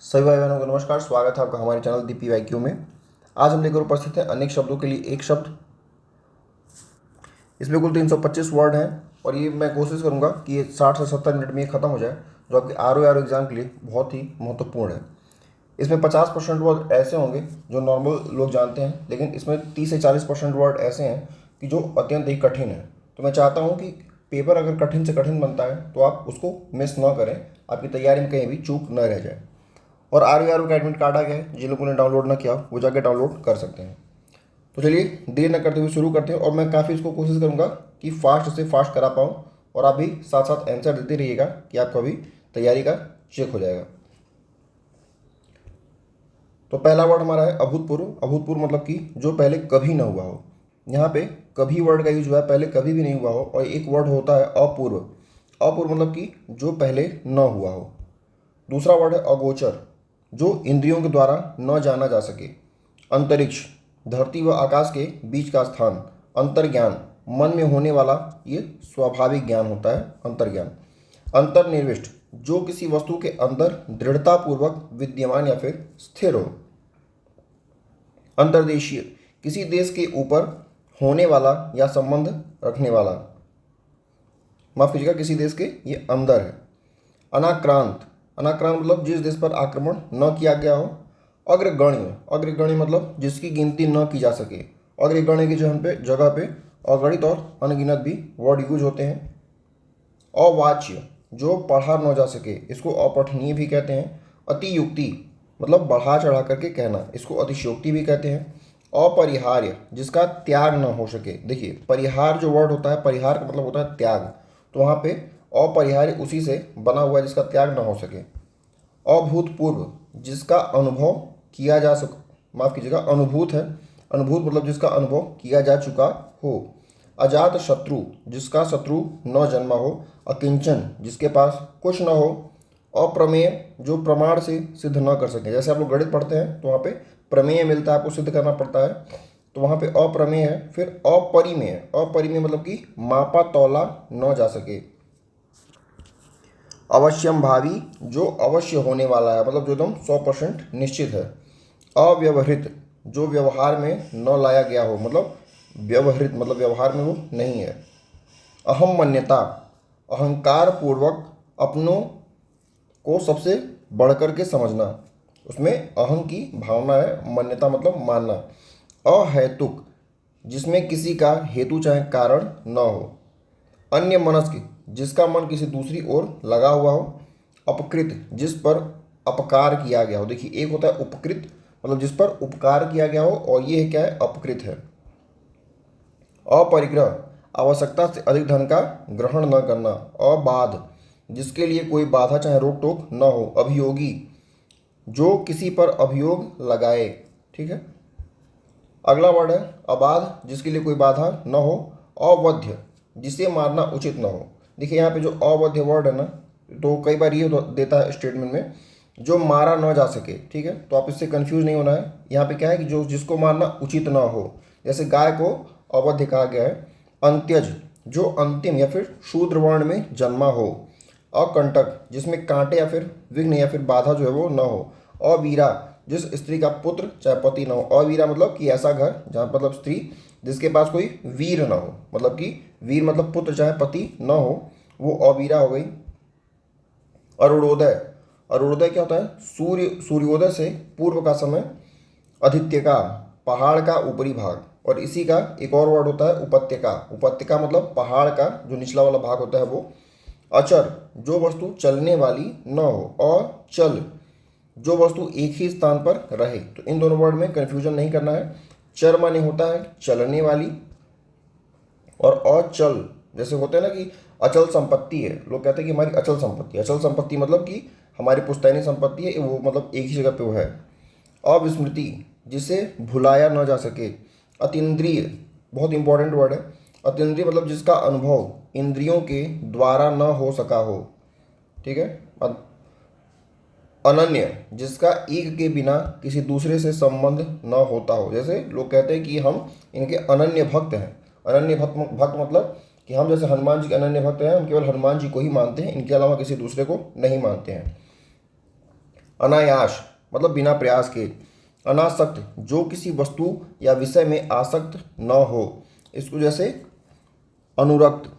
सभी भाई बहनों को नमस्कार। स्वागत है आपका हमारे चैनल दीपी वाईक्यू में। आज हम लेकर उपस्थित हैं अनेक शब्दों के लिए एक शब्द। इसमें कुल 325 वर्ड हैं और ये मैं कोशिश करूंगा कि ये 60 से 70 मिनट में ये खत्म हो जाए, जो आपके आर एग्जाम के लिए बहुत ही महत्वपूर्ण है। इसमें 50% वर्ड ऐसे होंगे जो नॉर्मल लोग जानते हैं, लेकिन इसमें 30 से 40% वर्ड ऐसे हैं कि जो अत्यंत ही कठिन है। तो मैं चाहता हूँ कि पेपर अगर कठिन से कठिन बनता है तो आप उसको मिस ना करें, आपकी तैयारी में कहीं भी चूक न रह जाए। और आर का एडमिट कार्ड आ गया है, जिन लोगों ने डाउनलोड ना किया वो जाके डाउनलोड कर सकते हैं। तो चलिए देर न करते हुए शुरू करते हैं, और मैं काफ़ी इसको कोशिश करूंगा कि फास्ट से फास्ट करा पाऊँ, और आप भी साथ साथ आंसर देते रहिएगा कि आपका भी तैयारी का चेक हो जाएगा। तो पहला वर्ड हमारा है अभूतपूर्व। अभूतपूर्व मतलब कि जो पहले कभी ना हुआ हो। यहाँ पे कभी वर्ड का यूज हुआ है, पहले कभी भी नहीं हुआ हो। और एक वर्ड होता है अपूर्व। अपूर्व मतलब कि जो पहले न हुआ हो। दूसरा वर्ड है अगोचर, जो इंद्रियों के द्वारा न जाना जा सके। अंतरिक्ष, धरती व आकाश के बीच का स्थान। अंतर्ज्ञान, मन में होने वाला ये स्वाभाविक ज्ञान होता है, अंतर्ज्ञान। अंतर्निविष्ट, जो किसी वस्तु के अंदर दृढ़तापूर्वक विद्यमान या फिर स्थिर हो। अंतर्देशीय, किसी देश के ऊपर होने वाला या संबंध रखने वाला। माफ कीजिएगा, किसी देश के ये अंदर है। अनाक्रांत, अनाक्रांत मतलब जिस देश पर आक्रमण न किया गया हो। अग्रगण्य, अग्रगण्य मतलब जिसकी गिनती न की जा सके। अग्रगण्य की जगह पे अगणित और अनगिनत भी वर्ड यूज होते हैं। अवाच्य, जो पढ़ा न जा सके, इसको अपठनीय भी कहते हैं। अतियुक्ति मतलब बढ़ा चढ़ा करके कहना, इसको अतिशयोक्ति भी कहते हैं। अपरिहार्य, जिसका त्याग न हो सके। देखिए परिहार जो वर्ड होता है, परिहार का मतलब होता है त्याग, तो वहाँ पे अपरिहार्य उसी से बना हुआ है जिसका त्याग न हो सके। अभूतपूर्व, जिसका अनुभव किया जा सक माफ कीजिएगा, अनुभूत है। अनुभूत मतलब जिसका अनुभव किया जा चुका हो। अजात शत्रु, जिसका शत्रु न जन्मा हो। अकिंचन, जिसके पास कुछ न हो। अप्रमेय, जो प्रमाण से सिद्ध न कर सके। जैसे आप लोग गणित पढ़ते हैं तो वहाँ पे प्रमेय मिलता है, आपको सिद्ध करना पड़ता है, तो वहाँ पे अप्रमेय है। फिर अपरिमेय, अपरिमेय मतलब कि मापा तौला न जा सके। अवश्यम भावी, जो अवश्य होने वाला है, मतलब जो एकदम 100% निश्चित है। अव्यवहृत, जो व्यवहार में न लाया गया हो, मतलब व्यवहृत मतलब व्यवहार में वो नहीं है। अहम मान्यता, अहंकार पूर्वक अपनों को सबसे बढ़कर के समझना, उसमें अहम की भावना है, मान्यता मतलब मानना। अहेतुक, जिसमें किसी का हेतु चाहे कारण न हो। अन्य मनस्क, जिसका मन किसी दूसरी ओर लगा हुआ हो। अपकृत, जिस पर अपकार किया गया हो। देखिए एक होता है उपकृत मतलब जिस पर उपकार किया गया हो, और ये क्या है, अपकृत है। अपरिग्रह, आवश्यकता से अधिक धन का ग्रहण न करना। अबाध, जिसके लिए कोई बाधा चाहे रोक टोक न हो। अभियोगी, जो किसी पर अभियोग लगाए। ठीक है। अगला वर्ड है अबाध, जिसके लिए कोई बाधा न हो। अवध्य, जिसे मारना उचित न हो। देखिए यहाँ पे जो अवध्य वर्ड है ना, तो कई बार ये देता है स्टेटमेंट में, जो मारा न जा सके। ठीक है, तो आप इससे कंफ्यूज नहीं होना है। यहाँ पे क्या है कि जो जिसको मारना उचित ना हो, जैसे गाय को अवध्य कहा गया है। अंत्यज, जो अंतिम या फिर शूद्र वर्ण में जन्मा हो। अकंटक, जिसमें कांटे या फिर विघ्न या फिर बाधा जो है वो न हो। अवीरा, जिस स्त्री का पुत्र चाहे पति न हो। अवीरा मतलब कि ऐसा घर जहाँ मतलब स्त्री जिसके पास कोई वीर ना हो, मतलब कि वीर मतलब पुत्र चाहे पति न हो, वो अवीरा हो गई। अरुणोदय, अरुणोदय क्या होता है, सूर्योदय से पूर्व का समय। अधित्यका, पहाड़ का ऊपरी भाग। और इसी का एक और वर्ड होता है उपत्यका। उपत्यका मतलब पहाड़ का जो निचला वाला भाग होता है वो। अचर, जो वस्तु चलने वाली न हो। और चल, जो वस्तु एक ही स्थान पर रहे। तो इन दोनों वर्ड में कंफ्यूजन नहीं करना है। चर माने होता है चलने वाली, और अचल जैसे होते हैं ना कि अचल संपत्ति है, लोग कहते हैं कि हमारी अचल संपत्ति। अचल संपत्ति मतलब कि हमारी पुश्तैनी संपत्ति है, वो मतलब एक ही जगह पे वो है। अविस्मृति, जिसे भुलाया न जा सके। अतीन्द्रिय, बहुत इंपॉर्टेंट वर्ड है। अतीन्द्रिय मतलब जिसका अनुभव इंद्रियों के द्वारा न हो सका हो। ठीक है। अनन्य, जिसका एक के बिना किसी दूसरे से संबंध न होता हो। जैसे लोग कहते हैं कि हम इनके अनन्य भक्त हैं। अनन्य भक्त मतलब कि हम जैसे हनुमान जी के अनन्य भक्त हैं, हम केवल हनुमान जी को ही मानते हैं, इनके अलावा किसी दूसरे को नहीं मानते हैं। अनायास मतलब बिना प्रयास के। अनासक्त जो किसी वस्तु या विषय में आसक्त न हो, इसको जैसे अनुरक्त।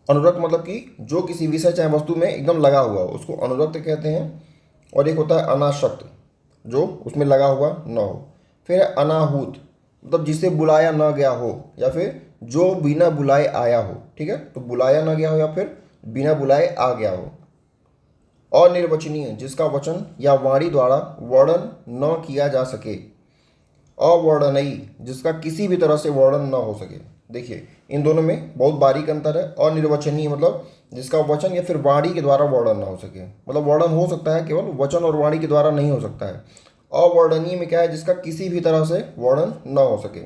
अनुरक्त मतलब कि जो किसी विषय चाहे वस्तु में एकदम लगा हुआ हो, उसको अनुरक्त कहते हैं। और एक होता है अनासक्त, जो उसमें लगा हुआ न हो। फिर है अनाहूत, मतलब जिसे बुलाया न गया हो या फिर जो बिना बुलाए आया हो। ठीक है, तो बुलाया न गया हो या फिर बिना बुलाए आ गया हो। अनिर्वचनीय जिसका वचन या वाणी द्वारा वर्णन न किया जा सके। अवर्णनीय जिसका किसी भी तरह से वर्णन न हो सके। देखिए इन दोनों में बहुत बारीक अंतर है। अनिर्वचनीय मतलब जिसका वचन या फिर वाणी के द्वारा वर्णन न हो सके, मतलब वर्णन हो सकता है, केवल वचन और वाणी के द्वारा नहीं हो सकता है। अवर्णनीय में क्या है, जिसका किसी भी तरह से वर्णन न हो सके।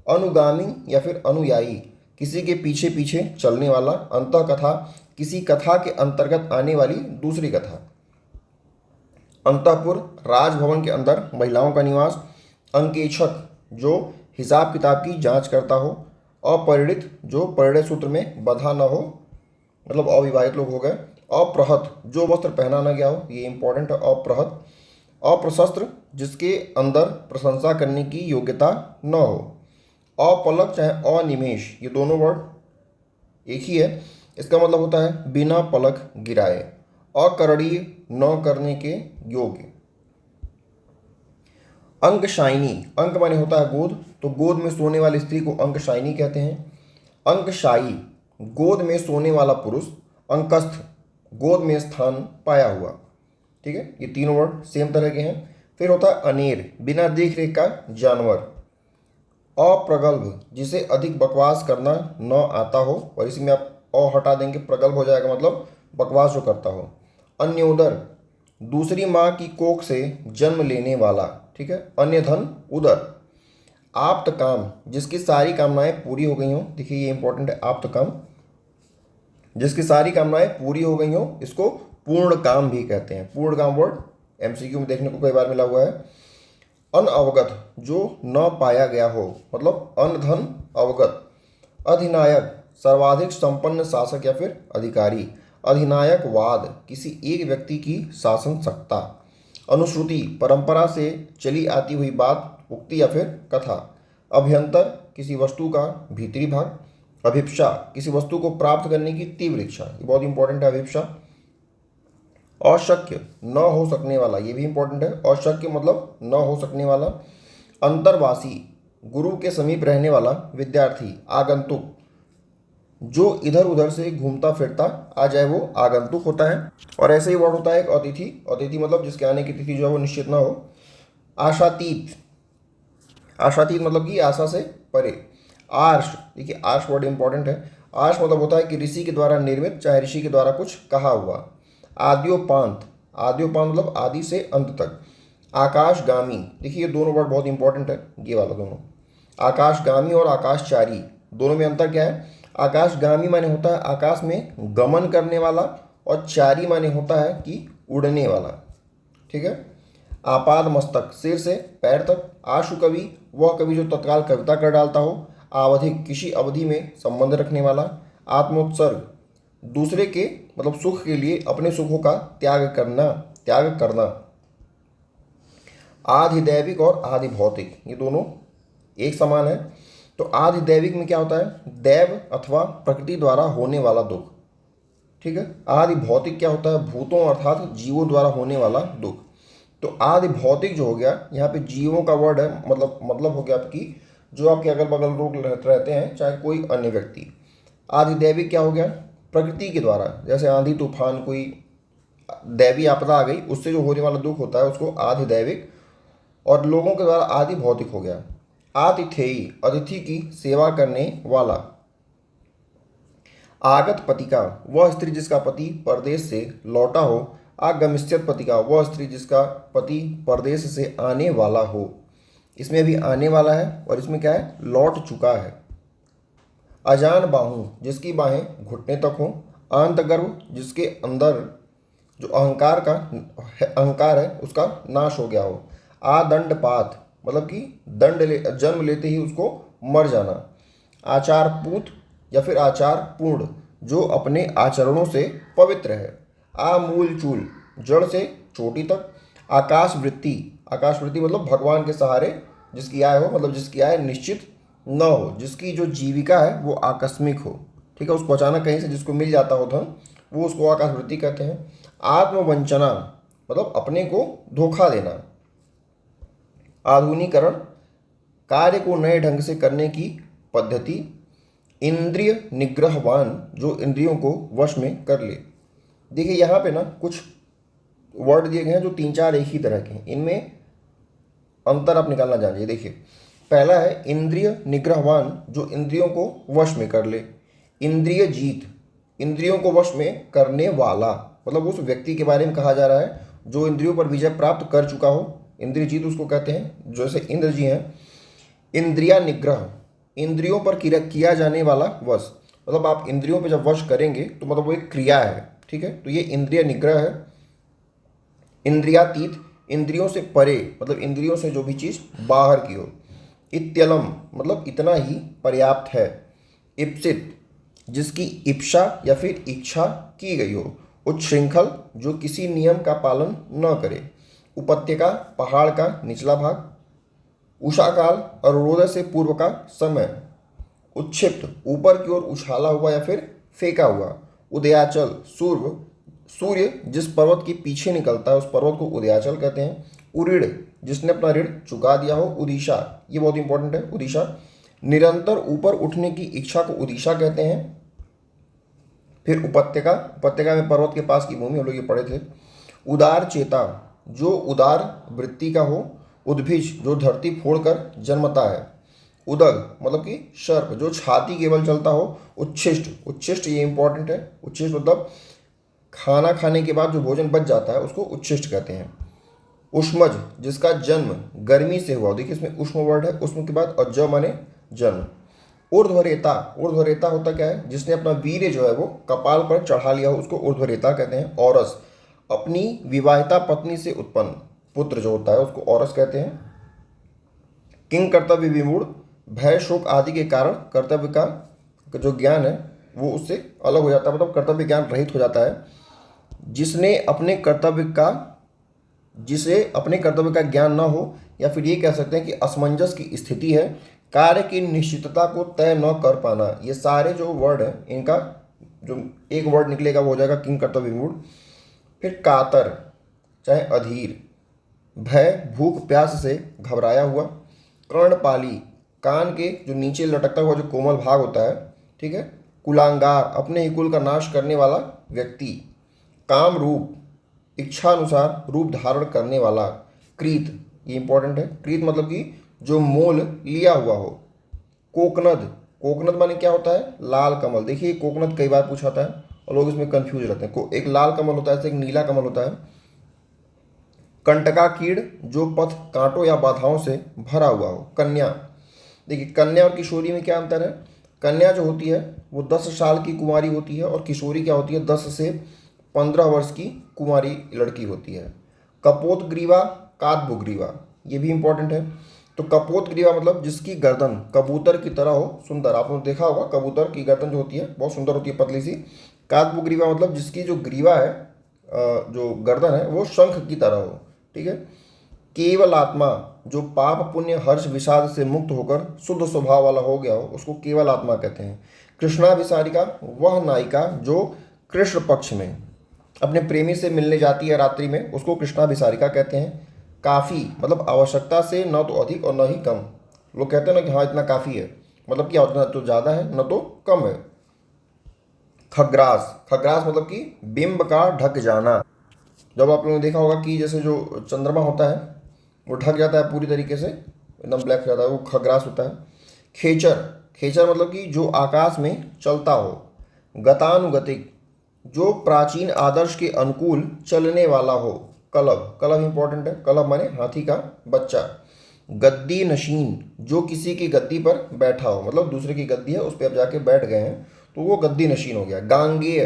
अनुगामी या फिर अनुयायी किसी के पीछे पीछे चलने वाला। अंतः कथा किसी कथा के अंतर्गत आने वाली दूसरी कथा। अंतःपुर राजभवन के अंदर महिलाओं का निवास। अंकेक्षक जो हिसाब किताब की जांच करता हो। अपरिणित जो परिणय सूत्र में बंधा न हो, मतलब अविवाहित लोग हो गए। अप्रहत जो वस्त्र पहना न गया हो, ये इंपॉर्टेंट है। अप्रहत। अप्रशस्त्र जिसके अंदर प्रशंसा करने की योग्यता न हो। अपलक चाहे अनिमेष, ये दोनों वर्ड एक ही है। इसका मतलब होता है बिना पलक गिराए। अकरणीय न करने के योग्य। अंकशायिनी, अंक माने होता है गोद, तो गोद में सोने वाली स्त्री को अंकशायिनी कहते हैं। अंकशायी गोद में सोने वाला पुरुष। अंकस्थ गोद में स्थान पाया हुआ। ठीक है, ये तीनों वर्ड सेम तरह के हैं। फिर होता है अनेर बिना देख रेख का जानवर। अप्रगल्भ जिसे अधिक बकवास करना न आता हो, और इसमें आप अ हटा देंगे, प्रगल्भ हो जाएगा, मतलब बकवास जो करता हो। अन्योदर दूसरी माँ की कोख से जन्म लेने वाला। ठीक है, अन्य धन उदर। आप्त काम जिसकी सारी कामनाएं पूरी हो गई हों। देखिए ये इंपॉर्टेंट है, आप्त काम जिसकी सारी कामनाएं पूरी हो गई हों, इसको पूर्ण काम भी कहते हैं। पूर्ण काम वर्ड एमसीक्यू में देखने को कई बार मिला हुआ है। अनअवगत जो न पाया गया हो, मतलब अनधन अवगत। अधिनायक सर्वाधिक संपन्न शासक या फिर अधिकारी। अधिनायकवाद किसी एक व्यक्ति की शासन सत्ता। अनुश्रुति परंपरा से चली आती हुई बात, उक्ति या फिर कथा। अभ्यंतर किसी वस्तु का भीतरी भाग। अभिप्सा किसी वस्तु को प्राप्त करने की तीव्र इच्छा, ये बहुत इंपॉर्टेंट है अभिप्सा। अशक्य न हो सकने वाला, ये भी इंपॉर्टेंट है। अशक्य मतलब न हो सकने वाला। अंतर्वासी गुरु के समीप रहने वाला विद्यार्थी। आगंतुक जो इधर उधर से घूमता फिरता आ जाए, वो आगंतुक होता है। और ऐसे ही वर्ड होता है एक अतिथि। अतिथि मतलब जिसके आने की तिथि जो है वो निश्चित ना हो। आशातीत, आशातीत मतलब कि आशा से परे। आर्ष, देखिए आर्ष वर्ड इंपॉर्टेंट है। आर्ष मतलब होता है कि ऋषि के द्वारा निर्मित, चाहे ऋषि के द्वारा कुछ कहा हुआ। आद्योपांत, आद्योपांत मतलब आदि से अंत तक। आकाशगामी, देखिए ये दोनों वर्ड बहुत इंपॉर्टेंट है, ये वाला दोनों। आकाशगामी और आकाशचारी दोनों में अंतर क्या है। आकाशगामी माने होता है आकाश में गमन करने वाला, और चारी माने होता है कि उड़ने वाला। ठीक है। आपाद मस्तक सिर से पैर तक। आशु कवि वह कवि जो तत्काल कविता कर डालता हो। आवधिक किसी अवधि में संबंध रखने वाला। आत्मोत्सर्ग दूसरे के मतलब सुख के लिए अपने सुखों का त्याग करना, त्याग करना। आधिदैविक और आधि भौतिक ये दोनों एक समान है। तो आधिदैविक में क्या होता है, दैव अथवा प्रकृति द्वारा होने वाला दुख। ठीक है। आदि भौतिक क्या होता है, भूतों अर्थात जीवों द्वारा होने वाला दुख। तो आदि भौतिक जो हो गया, यहाँ पे जीवों का वर्ड है, मतलब हो गया आपकी जो आपके अगल बगल लोग रहते हैं, चाहे कोई अन्य व्यक्ति। आधिदैविक क्या हो गया, प्रकृति के द्वारा, जैसे आंधी तूफान कोई दैवी आपदा आ गई, उससे जो होने वाला दुख होता है उसको आधिदैविक। और लोगों के द्वारा आदि भौतिक हो गया। आतिथेयी अतिथि की सेवा करने वाला। आगत पतिका वह स्त्री जिसका पति परदेश से लौटा हो। आगमिष्यत पतिका वह स्त्री जिसका पति परदेश से आने वाला हो। इसमें भी आने वाला है और इसमें क्या है, लौट चुका है। अजान बाहु जिसकी बाहें घुटने तक हो। आंतगर्भ जिसके अंदर जो अहंकार है उसका नाश हो गया हो। आदंडपात मतलब कि जन्म लेते ही उसको मर जाना। आचारपूत या फिर आचार पूर्ण जो अपने आचरणों से पवित्र है। आमूल चूल जड़ से चोटी तक। आकाश वृत्ति, आकाश वृत्ति मतलब भगवान के सहारे जिसकी आय हो, मतलब जिसकी आय निश्चित न हो, जिसकी जो जीविका है वो आकस्मिक हो, ठीक है, उसको अचानक कहीं से जिसको मिल जाता हो धन, वो उसको आकाश वृत्ति कहते हैं। आत्मवंचना मतलब अपने को धोखा देना। आधुनिकरण, कार्य को नए ढंग से करने की पद्धति। इंद्रिय निग्रहवान, जो इंद्रियों को वश में कर ले। देखिए यहाँ पे ना कुछ वर्ड दिए गए हैं जो तीन चार एक ही तरह के हैं, इनमें अंतर आप निकालना जानिए। देखिए पहला है इंद्रिय निग्रहवान, जो इंद्रियों को वश में कर ले। इंद्रिय जीत, इंद्रियों को वश में करने वाला, मतलब उस व्यक्ति के बारे में कहा जा रहा है जो इंद्रियों पर विजय प्राप्त कर चुका हो, इंद्रिय जीत उसको कहते हैं, जैसे इंद्र जी हैं। इंद्रिया निग्रह, इंद्रियों पर किया जाने वाला वश, मतलब आप इंद्रियों पर जब वश करेंगे तो मतलब वो एक क्रिया है, ठीक है, तो ये इंद्रिय निग्रह है। इंद्रियातीत, इंद्रियों से परे, मतलब इंद्रियों से जो भी चीज़ बाहर की हो। इत्यलम मतलब इतना ही पर्याप्त है। इप्सित, जिसकी इप्सा या फिर इच्छा की गई हो। उच्छृंखल, जो किसी नियम का पालन न करे। उपत्यका, पहाड़ का निचला भाग। उषाकाल, अरुणोदय से पूर्व का समय। उच्छिप्त, ऊपर की ओर उछाला हुआ या फिर फेंका हुआ। उदयाचल, सूर्य जिस पर्वत के पीछे निकलता है उस पर्वत को उदयाचल कहते हैं। उरीड़, जिसने अपना ऋण चुका दिया हो। उड़ीसा, ये बहुत इंपॉर्टेंट है, उड़ीसा। निरंतर ऊपर उठने की इच्छा को उड़ीसा कहते हैं। फिर उपत्यका, उपत्यका में पर्वत के पास की भूमि, हम लोग ये पढ़े थे। उदार चेता, जो उदार वृत्ति का हो। उद्भिज, जो धरती फोड़कर जन्मता है। उदग मतलब कि सर्प, जो छाती केवल चलता हो। उच्छिष्ट, उच्छिष्ट ये इंपॉर्टेंट है, उच्छिष्ट मतलब खाना खाने के बाद जो भोजन बच जाता है उसको उच्छिष्ट कहते हैं। उष्मज, जिसका जन्म गर्मी से हुआ, देखिए इसमें उष्म वर्ड है, उष्म के बाद और ज माने जन्म। ऊर्ध्वरेता, ऊर्ध्वरेता होता क्या है, जिसने अपना वीर्य जो है वो कपाल पर चढ़ा लिया हो उसको ऊर्ध्वरेता कहते हैं। औरस, अपनी विवाहिता पत्नी से उत्पन्न पुत्र जो होता है उसको औरस कहते हैं। किंग कर्तव्य विमूढ़, भय शोक आदि के कारण कर्तव्य का जो ज्ञान है वो उससे अलग हो जाता है, मतलब कर्तव्य ज्ञान रहित हो जाता है। जिसे अपने कर्तव्य का ज्ञान न हो, या फिर ये कह सकते हैं कि असमंजस की स्थिति है। कार्य की निश्चितता को तय न कर पाना, ये सारे जो वर्ड हैं इनका जो एक वर्ड निकलेगा वो हो जाएगा किंग कर्तव्य विमूढ़। फिर कातर चाहे अधीर, भय भूख प्यास से घबराया हुआ। कर्णपाली, कान के जो नीचे लटकता हुआ जो कोमल भाग होता है, ठीक है। कुलांगार, अपने ही कुल का नाश करने वाला व्यक्ति। काम रूप, इच्छा अनुसार रूप धारण करने वाला। क्रीत, ये इंपॉर्टेंट है, क्रीत मतलब कि जो मोल लिया हुआ हो। कोकनद, कोकनद माने क्या होता है, लाल कमल। देखिए कोकनद कई बार पूछा था और लोग इसमें कंफ्यूज रहते हैं। एक लाल कमल होता है, एक नीला कमल होता है। कंटका कीड़, जो पथ कांटों या बाधाओं से भरा हुआ हो। कन्या, देखिए कन्या और किशोरी में क्या अंतर है। कन्या जो होती है वो 10 साल की कुमारी होती है और किशोरी क्या होती है 10 से 15 वर्ष की कुमारी लड़की होती है। कपोत ग्रीवा, कातबुग्रीवा, ये भी इंपॉर्टेंट है। तो कपोत ग्रीवा मतलब जिसकी गर्दन कबूतर की तरह हो, सुंदर, आपने देखा होगा कबूतर की गर्दन जो होती है बहुत सुंदर होती है, पतली सी। कातबुग्रीवा मतलब जिसकी जो ग्रीवा है, जो गर्दन है वो शंख की तरह हो, ठीक है। केवल आत्मा, जो पाप पुण्य हर्ष विषाद से मुक्त होकर शुद्ध स्वभाव वाला हो गया हो उसको केवल आत्मा कहते हैं। कृष्णाभिसारिका, वह नायिका जो कृष्ण पक्ष में अपने प्रेमी से मिलने जाती है रात्रि में, उसको कृष्णाभिसारिका कहते हैं। काफ़ी मतलब आवश्यकता से न तो अधिक और न ही कम। लोग कहते हैं ना कि हाँ इतना काफ़ी है, मतलब कि न तो ज़्यादा है न तो कम है। खग्रास, खग्रास मतलब कि बिंब का ढक जाना। जब आप लोगों ने देखा होगा कि जैसे जो चंद्रमा होता है वो ढक जाता है पूरी तरीके से, एकदम ब्लैक हो जाता है, वो खग्रास होता है। खेचर, खेचर मतलब कि जो आकाश में चलता हो। गतानुगतिक, जो प्राचीन आदर्श के अनुकूल चलने वाला हो। कलब, कलब इंपॉर्टेंट है, कलब माने हाथी का बच्चा। गद्दी नशीन, जो किसी की गद्दी पर बैठा हो, मतलब दूसरे की गद्दी है उस पर आप जाके बैठ गए हैं तो वो गद्दी नशीन हो गया। गांगेय,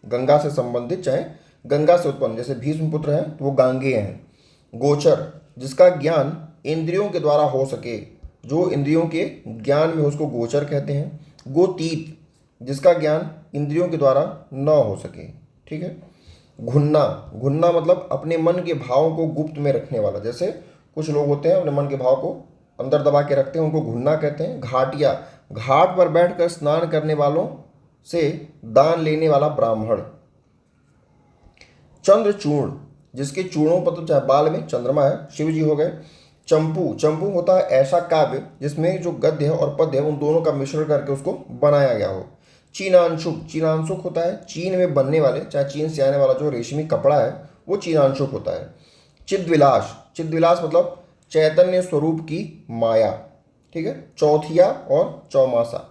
गंगा से संबंधित चाहे गंगा से उत्पन्न, जैसे भीष्मपुत्र हैं तो वो गांगेय हैं। गोचर, जिसका ज्ञान इंद्रियों के द्वारा हो सके, जो इंद्रियों के ज्ञान में हो उसको गोचर कहते हैं। गोतीत, जिसका ज्ञान इंद्रियों के द्वारा न हो सके, ठीक है। घुन्ना, घुन्ना मतलब अपने मन के भावों को गुप्त में रखने वाला। जैसे कुछ लोग होते हैं अपने मन के भाव को अंदर दबा के रखते हैं, उनको घुन्ना कहते हैं। घाटिया, घाट पर बैठकर स्नान करने वालों से दान लेने वाला ब्राह्मण। चंद्रचूर्ण, जिसके चूर्णों पर तो चाहे बाल में चंद्रमा है, शिव जी हो गए। चंपू, चंपू होता है ऐसा काव्य जिसमें जो गद्य है और पद्य है उन दोनों का मिश्रण करके उसको बनाया गया हो। चीनांशुक, चीनांशुक होता है चीन में बनने वाले, चाहे चीन से आने वाला जो रेशमी कपड़ा है वो चीनांशुक होता है। चिद्विलास, चिद्विलास मतलब चैतन्य स्वरूप की माया, ठीक है। चौथिया और चौमासा,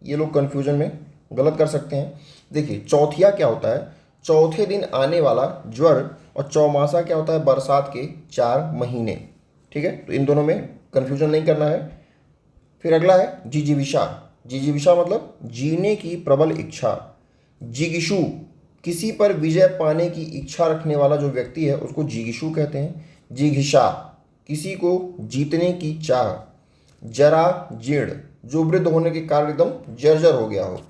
ये लोग कन्फ्यूजन में गलत कर सकते हैं। देखिए चौथिया क्या होता है, चौथे दिन आने वाला ज्वर, और चौमासा क्या होता है, बरसात के 4 महीने, ठीक है। तो इन दोनों में कन्फ्यूजन नहीं करना है। फिर अगला है जिजीविषा, जिजीविषा मतलब जीने की प्रबल इच्छा। जिगीषु, किसी पर विजय पाने की इच्छा रखने वाला जो व्यक्ति है उसको जिगीषु कहते हैं। जिघिषा, किसी को जीतने की चाह। जरा जीर्ण, जो वृद्ध होने के कारण एकदम जर्जर हो गया हो।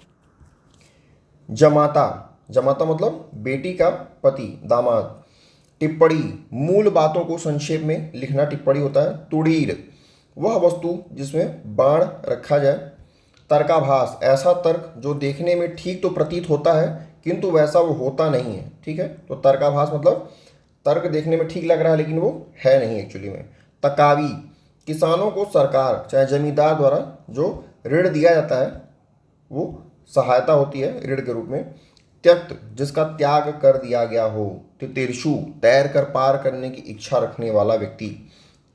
जमाता, जमाता मतलब बेटी का पति, दामाद। टिप्पणी, मूल बातों को संक्षेप में लिखना टिप्पणी होता है। तुड़ीर, वह वस्तु जिसमें बाण रखा जाए। तर्काभास, ऐसा तर्क जो देखने में ठीक तो प्रतीत होता है किंतु वैसा वो होता नहीं है, ठीक है। तो तर्काभास मतलब तर्क देखने में ठीक लग रहा है लेकिन वो है नहीं एक्चुअली में। तकावी, किसानों को सरकार चाहे जमींदार द्वारा जो ऋण दिया जाता है वो सहायता होती है ऋण के रूप में। त्यक्त, जिसका त्याग कर दिया गया हो। तितिर्षु, तैर कर पार करने की इच्छा रखने वाला व्यक्ति।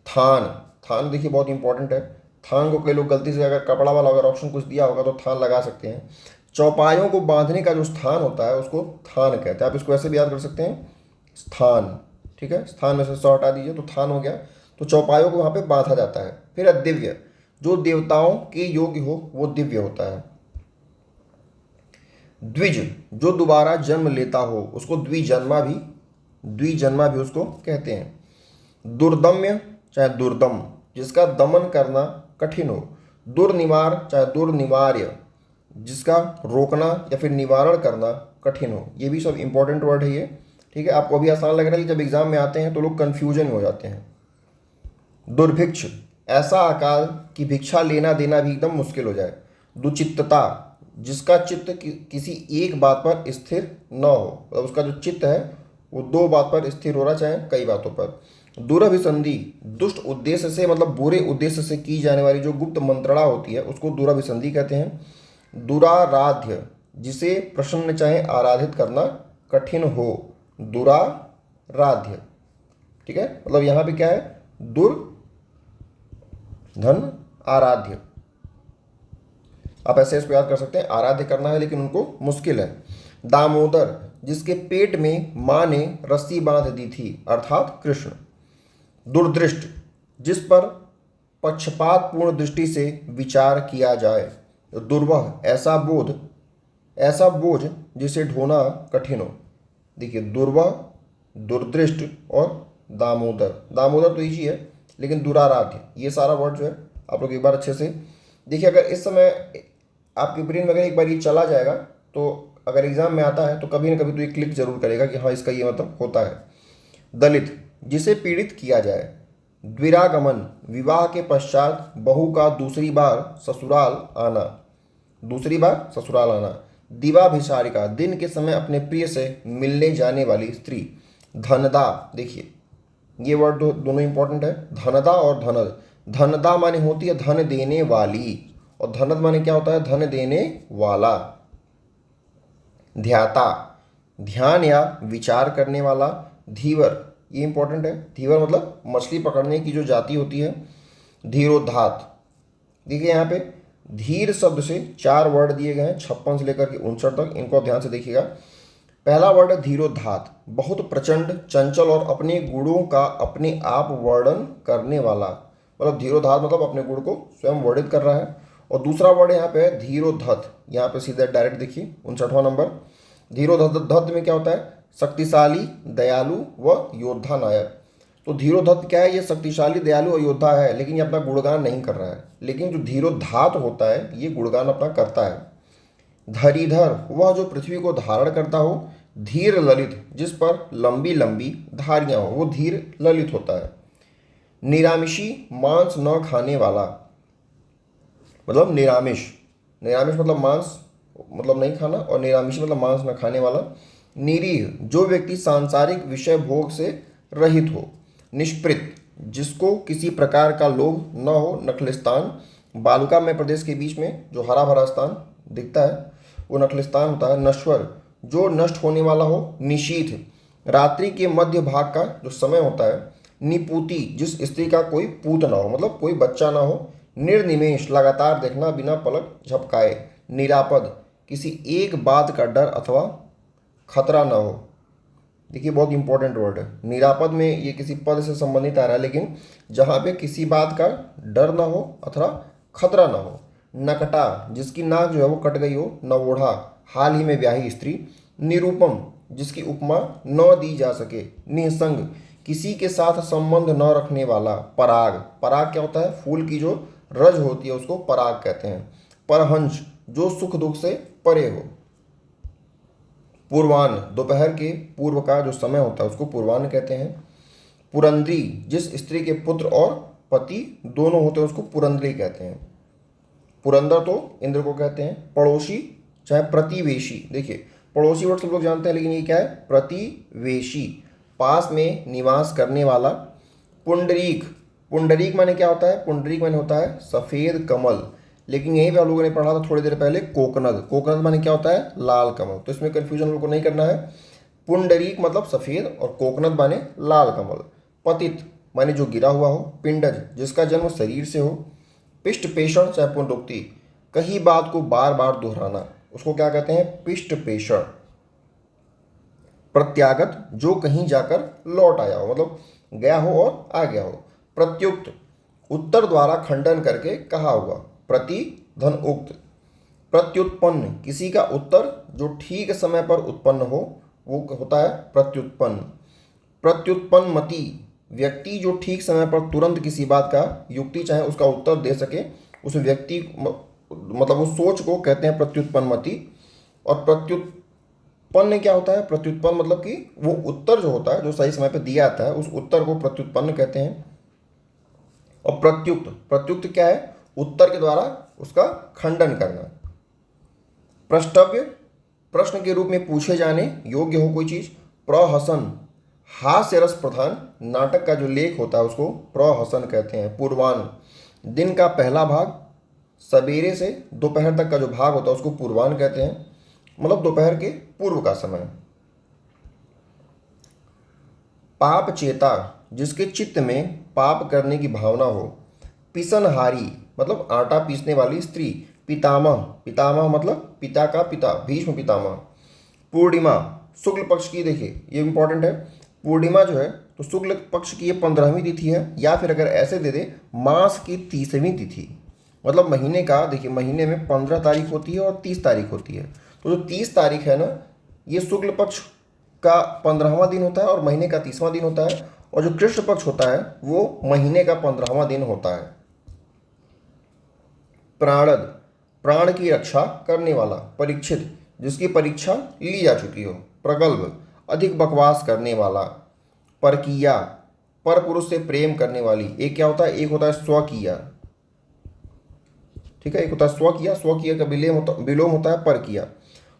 थान, थान देखिए बहुत इंपॉर्टेंट है। थान को कई लोग गलती से, अगर कपड़ा वाला अगर ऑप्शन कुछ दिया होगा तो थान लगा सकते हैं। चौपायों को बांधने का जो स्थान होता है उसको थान कहते हैं। आप इसको ऐसे भी याद कर सकते हैं, स्थान, ठीक है। स्थान में से सौ हटा दीजिए तो थान हो गया। तो चौपायों को वहाँ पे बांधा जाता है। फिर अदिव्य, जो देवताओं के योग्य हो वो दिव्य होता है। द्विज, जो दोबारा जन्म लेता हो उसको द्विजन्मा भी उसको कहते हैं। दुर्दम्य चाहे दुर्दम, जिसका दमन करना कठिन हो। दुर्निवार चाहे दुर्निवार्य, जिसका रोकना या फिर निवारण करना कठिन हो। ये भी सब इंपॉर्टेंट वर्ड है ये, ठीक है। आपको अभी आसान लग रहा है, जब एग्जाम में आते हैं तो लोग कन्फ्यूजन में हो जाते हैं। दुर्भिक्ष, ऐसा अकाल कि भिक्षा लेना देना भी एकदम मुश्किल हो जाए। दुचित्तता, जिसका चित्त किसी एक बात पर स्थिर न हो, मतलब उसका जो चित्त है वो 2 बात पर स्थिर हो रहा, चाहे कई बातों पर। दुरभिसंधि, दुष्ट उद्देश्य से मतलब बुरे उद्देश्य से की जाने वाली जो गुप्त मंत्रणा होती है उसको दुरभिसंधि कहते हैं। दुराराध्य, जिसे प्रसन्न चाहे आराधित करना कठिन हो। दुराराध्य, ठीक है। मतलब यहाँ पे क्या है, दुर धन आराध्य, आप ऐसे इसको याद कर सकते हैं। आराध्य करना है लेकिन उनको मुश्किल है। दामोदर, जिसके पेट में माँ ने रस्सी बांध दी थी, अर्थात कृष्ण। दुर्दृष्ट, जिस पर पक्षपातपूर्ण दृष्टि से विचार किया जाए। दुर्वह, ऐसा बोझ जिसे ढोना कठिन हो। देखिए दुर्वह, दुर्दृष्ट और दामोदर, दामोदर तो इजी है लेकिन दुराराध्य, ये सारा वर्ड जो है आप लोग एक बार अच्छे से देखिए। अगर इस समय आपके ब्रेन में अगर एक बार ये चला जाएगा तो अगर एग्जाम में आता है तो कभी ना कभी तो ये क्लिक जरूर करेगा कि हाँ इसका ये मतलब होता है। दलित, जिसे पीड़ित किया जाए। द्विरागमन, विवाह के पश्चात बहू का दूसरी बार ससुराल आना। दिवाभिसारिका, दिन के समय अपने प्रिय से मिलने जाने वाली स्त्री। धनदा, देखिए ये वर्ड दोनों इंपॉर्टेंट है, धनदा और धनद। धनदा माने होती है धन देने वाली और धनद माने क्या होता है, धन देने वाला। ध्याता, ध्यान या विचार करने वाला। धीवर, ये इंपॉर्टेंट है, धीवर मतलब मछली पकड़ने की जो जाति होती है। धीरोधात, देखिए यहाँ पे धीर शब्द से 4 वर्ड दिए गए हैं 56 से लेकर के 59 तक, इनको ध्यान से देखिएगा। पहला वर्ड है धीरोधात, बहुत प्रचंड, चंचल और अपने गुणों का अपने आप वर्णन करने वाला। मतलब धीरोधात मतलब अपने गुण को स्वयं वर्णित कर रहा है। और दूसरा वर्ड यहाँ पे है धीरोधत, यहाँ पे सीधा डायरेक्ट देखिए 59वां नंबर। धीरोधत में क्या होता है, शक्तिशाली, दयालु व योद्धा नायक। तो धीरोधत क्या है, ये शक्तिशाली, दयालु और योद्धा है लेकिन ये अपना गुणगान नहीं कर रहा है। लेकिन जो धीरोधात होता है ये गुणगान अपना करता है। धरीधर, वह जो पृथ्वी को धारण करता हो। धीर ललित, जिस पर लंबी लंबी धारियां हो, वो धीर ललित होता है। निरामिषी, मांस न खाने वाला, मतलब निरामिष, निरामिष मतलब मांस मतलब नहीं खाना, और निरामिष मतलब मांस न खाने वाला। निरीह, जो व्यक्ति सांसारिक विषय भोग से रहित हो। निष्पृत, जिसको किसी प्रकार का लोभ न हो। नखलिस्तान, बालुका में प्रदेश के बीच में जो हरा भरा स्थान दिखता है वो नखलिस्तान होता है। नश्वर, जो नष्ट होने वाला हो। निशीथ, रात्रि के मध्य भाग का जो समय होता है। निपूति, जिस स्त्री का कोई पूत ना हो, मतलब कोई बच्चा ना हो। निर्निमेष, लगातार देखना बिना पलक झपकाए। निरापद, किसी एक बात का डर अथवा खतरा ना हो। देखिए बहुत इंपॉर्टेंट वर्ड है। निरापद में ये किसी पद से संबंधित आ रहा है, लेकिन जहाँ पे किसी बात का डर ना हो अथवा खतरा ना हो। नकटा, जिसकी नाक जो है वो कट गई हो। नवोढ़ा, हाल ही में ब्याही स्त्री। निरूपम, जिसकी उपमा न दी जा सके। निसंग, किसी के साथ संबंध न रखने वाला। पराग, पराग क्या होता है? फूल की जो रज होती है उसको पराग कहते हैं। परहंस, जो सुख दुख से परे हो। पूर्वान्न, दोपहर के पूर्व का जो समय होता है उसको पूर्वान्न कहते हैं। पुरंद्री, जिस स्त्री के पुत्र और पति दोनों होते हैं उसको पुरंद्री कहते हैं। पुरंदर तो इंद्र को कहते हैं। पड़ोसी चाहे प्रतिवेशी, देखिए पड़ोसी वर्ड सब लोग जानते हैं, लेकिन ये क्या है? प्रतिवेशी, पास में निवास करने वाला। पुंडरीक, पुंडरीक माने क्या होता है? पुंडरीक माने होता है सफेद कमल, लेकिन यहीं पे हम लोगों ने पढ़ा था थोड़ी देर पहले कोकनद, कोकनद माने क्या होता है? लाल कमल। तो इसमें कंफ्यूजन हम लोग को नहीं करना है। पुंडरीक मतलब सफेद और कोकनद माने लाल कमल। पतित माने जो गिरा हुआ हो। पिंडज, जिसका जन्म शरीर से हो। पिष्ट पेषण चाहे पुनरुक्ति, कही बात को बार बार दोहराना, उसको क्या कहते हैं? पिष्ट पेषण। प्रत्यागत, जो कहीं जाकर लौट आया हो, मतलब गया हो और आ गया हो। प्रत्युक्त, उत्तर द्वारा खंडन करके कहा हुआ। प्रति धन उक्त। प्रत्युत्पन्न, किसी का उत्तर जो ठीक समय पर उत्पन्न हो वो होता है प्रत्युत्पन्न। प्रत्युत्पन्नमति, व्यक्ति जो ठीक समय पर तुरंत किसी बात का युक्ति चाहे उसका उत्तर दे सके, उस व्यक्ति मतलब उस सोच को कहते हैं प्रत्युत्पन्नमति। और प्रत्युत्पन्न क्या होता है? प्रत्युत्पन्न मतलब कि वो उत्तर जो होता है जो सही समय पर दिया जाता है उस उत्तर को प्रत्युत्पन्न कहते हैं। और प्रत्युक्त, प्रत्युक्त क्या है? उत्तर के द्वारा उसका खंडन करना। प्रष्टव्य, प्रश्न के रूप में पूछे जाने योग्य हो कोई चीज। प्रहसन, हास्य रस प्रधान नाटक का जो लेख होता है उसको प्रहसन कहते हैं। पूर्वान्न, दिन का पहला भाग, सवेरे से दोपहर तक का जो भाग होता है उसको पूर्वान्न कहते हैं, मतलब दोपहर के पूर्व का समय। पाप चेता, जिसके चित्त में पाप करने की भावना हो। पिसनहारी, मतलब आटा पीसने वाली स्त्री। पितामह, पितामह मतलब पिता का पिता, भीष्म पितामह। पूर्णिमा, शुक्ल पक्ष की, देखिए ये इंपॉर्टेंट है। पूर्णिमा जो है तो शुक्ल पक्ष की ये 15वीं तिथि है, या फिर अगर ऐसे दे दे मास की 30वीं तिथि, मतलब महीने का, देखिए महीने में 15 तारीख होती है और 30 तारीख होती है। तो जो 30 तारीख है ना, ये शुक्ल पक्ष का 15वां दिन होता है और महीने का 30वां दिन होता है। और जो कृष्ण पक्ष होता है वो महीने का 15वां दिन होता है। प्राणद, प्राण की रक्षा करने वाला। परीक्षित, जिसकी परीक्षा ली जा चुकी हो। प्रगल्भ, अधिक बकवास करने वाला। परकीया, पर पुरुष से प्रेम करने वाली। एक क्या होता है? एक होता है स्वकीया, ठीक है, एक होता है स्वकीया, स्वकीय का विलोम होता है परकीया।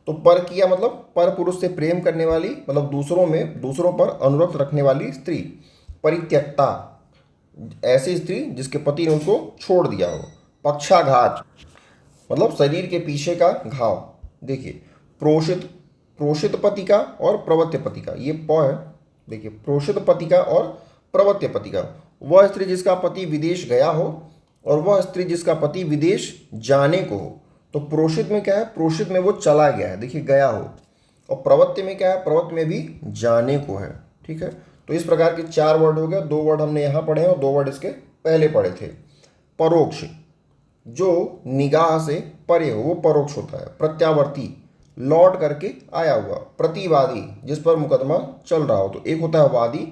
तो परकीया मतलब पर पुरुष से प्रेम करने वाली, मतलब दूसरों पर अनुरक्त रखने वाली स्त्री। परित्यक्ता, ऐसी स्त्री जिसके पति ने उसको छोड़ दिया हो। पक्षाघात, मतलब शरीर के पीछे का घाव। देखिए प्रोषित, प्रोषित पति का और प्रवत्य पति का, ये प है। देखिए प्रोषित पति का और प्रवत्य पति का, वह स्त्री जिसका पति विदेश गया हो और वह स्त्री जिसका पति विदेश जाने को हो। तो प्रोषित में क्या है? प्रोषित में वो चला गया है, देखिए गया हो। और प्रवत्य में क्या है? प्रवत्य में भी जाने को है, ठीक है। तो इस प्रकार के 4 वर्ड हो गए, 2 वर्ड हमने यहाँ पढ़े हैं और 2 वर्ड इसके पहले पढ़े थे। परोक्ष, जो निगाह से परे हो वो परोक्ष होता है। प्रत्यावर्ती, लौट करके आया हुआ। प्रतिवादी, जिस पर मुकदमा चल रहा हो। तो एक होता है वादी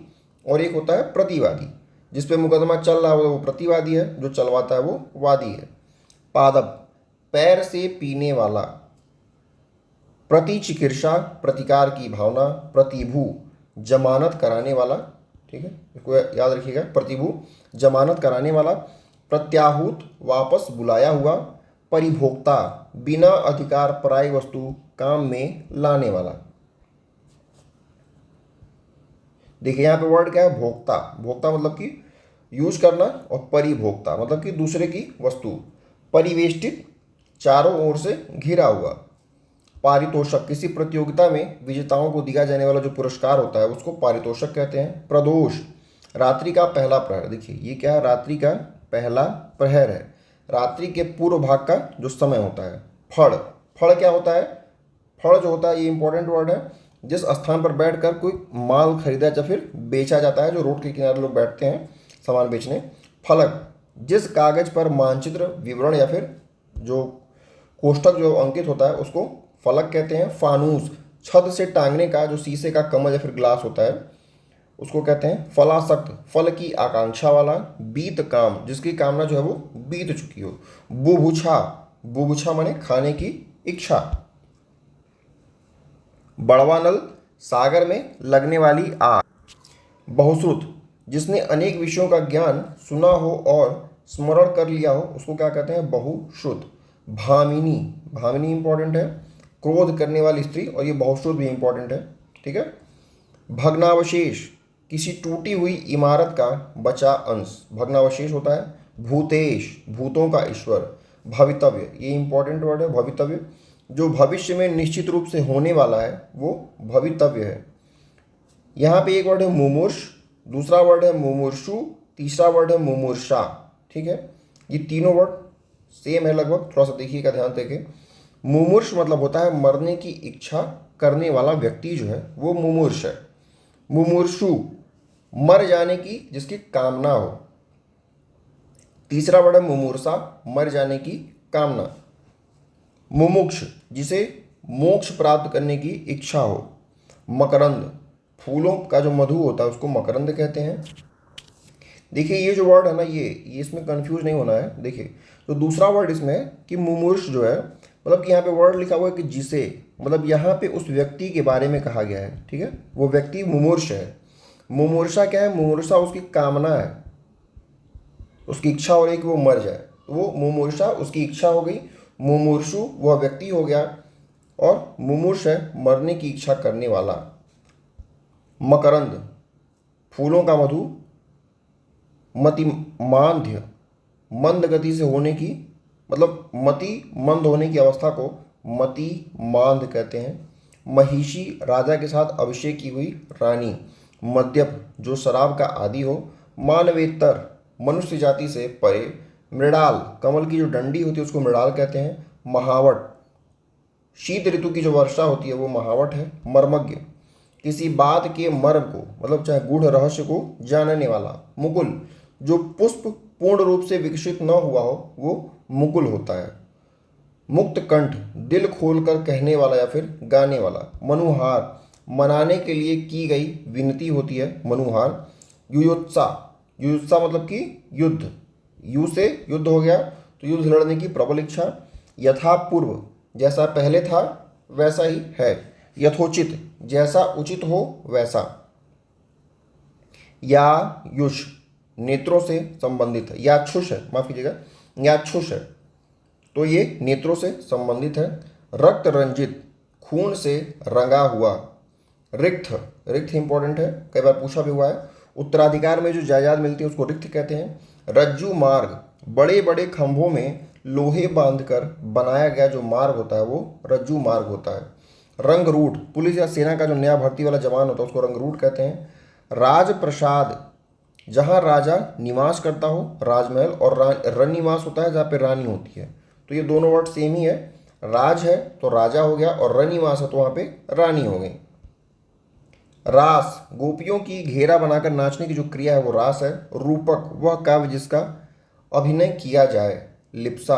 और एक होता है प्रतिवादी। जिस पे मुकदमा चल रहा हो वो प्रतिवादी है, जो चलवाता है वो वादी है। पादप, पैर से पीने वाला। प्रतिचिकित्सा प्रतिकार की भावना, प्रतिभू जमानत कराने वाला, ठीक है, इसको याद रखिएगा, प्रतिभू जमानत कराने वाला, प्रत्याहूत वापस बुलाया हुआ, परिभोक्ता बिना अधिकार पराई वस्तु काम में लाने वाला। देखिए यहाँ पे वर्ड क्या है, भोक्ता। भोक्ता मतलब कि यूज करना, और परिभोक्ता मतलब कि दूसरे की वस्तु। परिवेष्टित चारों ओर से घिरा हुआ। पारितोषक किसी प्रतियोगिता में विजेताओं को दिया जाने वाला जो पुरस्कार होता है उसको पारितोषक कहते हैं। प्रदोष रात्रि का पहला प्रहर। देखिए ये क्या है, रात्रि का पहला प्रहर है, रात्रि के पूर्व भाग का जो समय होता है। फड़, फड़ क्या होता है, फड़ जो होता है ये इंपॉर्टेंट वर्ड है, जिस स्थान पर बैठकर कोई माल खरीदा या फिर बेचा जाता है, जो रोड के किनारे लोग बैठते हैं सामान बेचने। फलक जिस कागज पर मानचित्र विवरण या फिर जो कोष्ठक जो अंकित होता है उसको फलक कहते हैं। फानूस छत से टांगने का जो शीशे का कमल या फिर ग्लास होता है उसको कहते हैं। फलासक्त फल की आकांक्षा वाला। बीत काम जिसकी कामना जो है वो बीत चुकी हो। बुभुक्षा, बुभुक्षा माने खाने की इच्छा। बड़वा नल सागर में लगने वाली आग। बहुश्रुत जिसने अनेक विषयों का ज्ञान सुना हो और स्मरण कर लिया हो उसको क्या कहते हैं, बहुश्रुत। भामिनी, भामिनी इंपॉर्टेंट है, क्रोध करने वाली स्त्री, और ये बहुश्रुत भी इंपॉर्टेंट है, ठीक है। भग्नावशेष किसी टूटी हुई इमारत का बचा अंश, भग्नावशेष होता है। भूतेश भूतों का ईश्वर। भवितव्य ये इंपॉर्टेंट वर्ड है, भवितव्य जो भविष्य में निश्चित रूप से होने वाला है वो भवितव्य है। यहाँ पे एक वर्ड है मुमूर्ष, दूसरा वर्ड है मुमूर्षु, तीसरा वर्ड है मुमूर्षा, ठीक है। ये तीनों वर्ड सेम है लगभग, थोड़ा सा देखिएगा, ध्यान देके। मुमूर्ष मतलब होता है मरने की इच्छा करने वाला व्यक्ति जो है वो मुमूर्ष है। मुमूर्षु मर जाने की जिसकी कामना हो। तीसरा वर्ड है मुमूर्षा, मर जाने की कामना। मुमुक्ष जिसे मोक्ष प्राप्त करने की इच्छा हो। मकरंद फूलों का जो मधु होता है उसको मकरंद कहते हैं। देखिए ये जो वर्ड है ना, ये इसमें कंफ्यूज नहीं होना है। देखिए तो दूसरा वर्ड इसमें है कि मुमूर्ष जो है, मतलब कि यहाँ पे वर्ड लिखा हुआ है कि जिसे, मतलब यहाँ पे उस व्यक्ति के बारे में कहा गया है, ठीक है, वो व्यक्ति मुमूर्ष है। मुमूर्षा क्या है, मुमूर्षा उसकी कामना है, उसकी इच्छा हो रही कि वो मर जाए, तो वो मुमूर्षा उसकी इच्छा हो गई। मुमूर्षु वह व्यक्ति हो गया, और मुमूर्ष है मरने की इच्छा करने वाला। मकरंद फूलों का मधु। मतिमांद्य मंद गति से होने की, मतलब मति मंद होने की अवस्था को मतिमांद कहते हैं। महिषी राजा के साथ अभिषेक की हुई रानी। मद्यप जो शराब का आदि हो। मानवेतर मनुष्य जाति से परे। मृणाल कमल की जो डंडी होती है उसको मृणाल कहते हैं। महावट शीत ऋतु की जो वर्षा होती है वो महावट है। मर्मज्ञ किसी बात के मर्म को, मतलब चाहे गूढ़ रहस्य को जानने वाला। मुकुल जो पुष्प पूर्ण रूप से विकसित न हुआ हो वो मुकुल होता है। मुक्त कंठ दिल खोलकर कहने वाला या फिर गाने वाला। मनुहार मनाने के लिए की गई विनती होती है, मनुहार। युयुत्सा, युयुत्सा मतलब कि युद्ध, यु से युद्ध हो गया तो युद्ध लड़ने की प्रबल इच्छा। यथापूर्व जैसा पहले था वैसा ही है। यथोचित जैसा उचित हो वैसा। या युष नेत्रों से संबंधित है। याक्षुष है, माफ कीजिएगा, याक्षुष है तो ये नेत्रों से संबंधित है। रक्त रंजित खून से रंगा हुआ। रिक्त, रिक्त इंपॉर्टेंट है, कई बार पूछा भी हुआ है। उत्तराधिकार में जो जायदाद मिलती है उसको रिक्त कहते हैं। रज्जु मार्ग बड़े बड़े खंभों में लोहे बांधकर बनाया गया जो मार्ग होता है वो रज्जु मार्ग होता है। रंगरूट पुलिस या सेना का जो नया भर्ती वाला जवान होता है उसको रंगरूट कहते हैं। राजप्रसाद जहाँ राजा निवास करता हो, राजमहल, और रनिवास होता है जहाँ पे रानी होती है, तो ये दोनों वर्ड सेम ही है। राज है तो राजा हो गया, और रनिवास है तो वहाँ पे रानी हो गई। रास गोपियों की घेरा बनाकर नाचने की जो क्रिया है वो रास है। रूपक वह काव्य जिसका अभिनय किया जाए। लिप्सा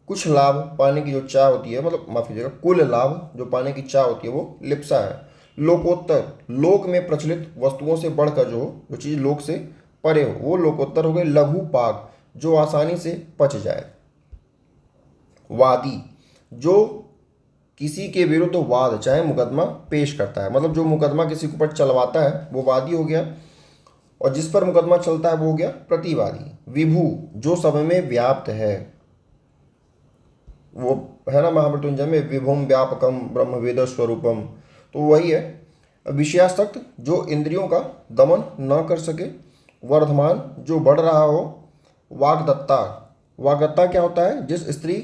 कुछ लाभ पाने की जो चाह होती है, मतलब माफ कीजिएगा, कुल लाभ जो पाने की चाह होती है वो लिप्सा है। लोकोत्तर लोक में प्रचलित वस्तुओं से बढ़कर जो चीज़ लोक से परे हो वो लोकोत्तर हो गई। लघु पाक जो आसानी से पच जाए। वादी जो किसी के विरुद्ध वाद चाहे मुकदमा पेश करता है। मतलब जो मुकदमा किसी के ऊपर चलवाता है वो वादी हो गया, और जिस पर मुकदमा चलता है वो हो गया प्रतिवादी। विभु जो सब में व्याप्त है, वो है ना महामृत्युंजय में विभुम व्यापकम ब्रह्म वेद स्वरूपम, तो वही है। विषयासक्त जो इंद्रियों का दमन न कर सके। वर्धमान जो बढ़ रहा हो। वाग्दत्ता, वाग्दत्ता क्या होता है, जिस स्त्री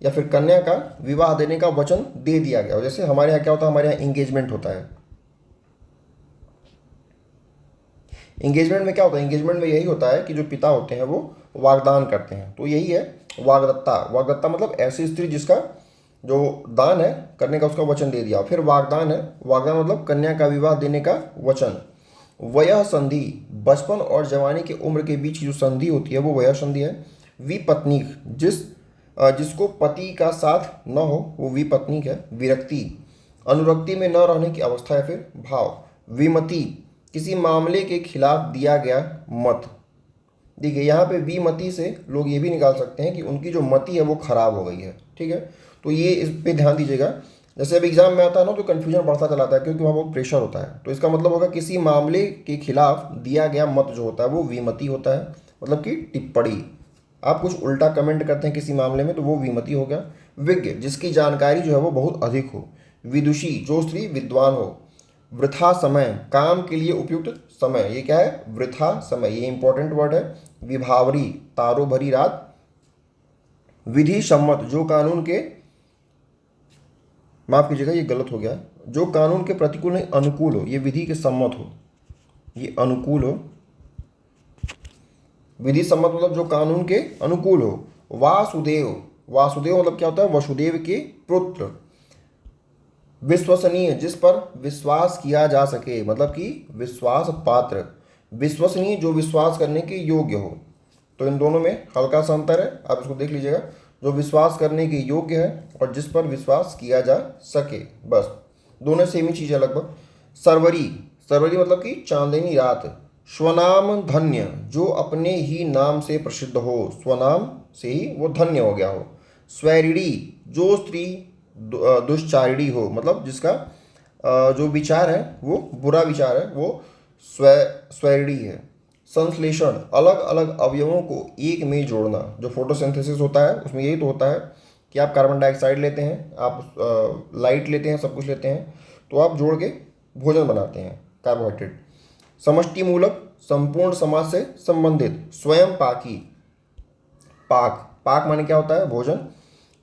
या फिर कन्या का विवाह देने का वचन दे दिया गया हो। जैसे हमारे यहाँ क्या होता है, हमारे यहाँ इंगेजमेंट होता है। इंगेजमेंट में क्या होता है, इंगेजमेंट में यही होता है कि जो पिता होते हैं वो वागदान करते हैं, तो यही है वाग्दत्ता। वाग्दत्ता मतलब ऐसी स्त्री जिसका जो दान है करने का उसका वचन दे दिया। फिर वागदान है, वागदान मतलब कन्या का विवाह देने का वचन। वयः संधि बचपन और जवानी के उम्र के बीच की जो संधि होती है वो वयः संधि है। विपत्नीक जिसको पति का साथ न हो वो विपत्नीक है। विरक्ति अनुरक्ति में न रहने की अवस्था या फिर भाव। विमति किसी मामले के खिलाफ दिया गया मत। देखिए यहाँ पे विमति से लोग ये भी निकाल सकते हैं कि उनकी जो मति है वो खराब हो गई है, ठीक है। तो ये इस पे ध्यान दीजिएगा। जैसे अब एग्जाम में आता है ना तो कन्फ्यूजन बढ़ता चलाता है क्योंकि वहाँ बहुत प्रेशर होता है। तो इसका मतलब होगा किसी मामले के खिलाफ दिया गया मत जो होता है वो विमति होता है, मतलब कि टिप्पणी। आप कुछ उल्टा कमेंट करते हैं किसी मामले में तो वो विमति हो गया। विज्ञ जिसकी जानकारी जो है वो बहुत अधिक हो। विदुषी जो स्त्री विद्वान हो। वृथा समय काम के लिए उपयुक्त समय, ये क्या है, वृथा समय, ये इंपॉर्टेंट वर्ड है। विभावरी तारो भरी रात। विधि सम्मत जो कानून के, माफ कीजिएगा ये गलत हो गया, जो कानून के प्रतिकूल नहीं अनुकूल हो, ये विधि के सम्मत हो, ये अनुकूल हो। विधि सम्मत मतलब जो कानून के अनुकूल हो। वासुदेव, वासुदेव मतलब क्या होता है, वसुदेव के पुत्र। विश्वसनीय जिस पर विश्वास किया जा सके, मतलब कि विश्वास पात्र। विश्वसनीय जो विश्वास करने के योग्य हो। तो इन दोनों में हल्का सा अंतर है, आप इसको देख लीजिएगा। जो विश्वास करने के योग्य है और जिस पर विश्वास किया जा सके, बस दोनों सेम ही चीज़ है लगभग। सरवरी, सरवरी मतलब कि चांदनी रात। स्वनाम धन्य जो अपने ही नाम से प्रसिद्ध हो, स्वनाम से ही वो धन्य हो गया हो। स्वैरिणी जो स्त्री दुष्चारिणी हो, मतलब जिसका जो विचार है वो बुरा विचार है, वो स्वैरिणी है। संश्लेषण अलग अलग अवयवों को एक में जोड़ना। जो फोटोसिंथेसिस होता है उसमें यही तो होता है कि आप कार्बन डाइऑक्साइड लेते हैं, आप लाइट लेते हैं, सब कुछ लेते हैं, तो आप जोड़ के भोजन बनाते हैं, कार्बोहाइड्रेट। समष्टि मूलक संपूर्ण समाज से संबंधित। स्वयं पाकी, पाक, पाक माने क्या होता है, भोजन।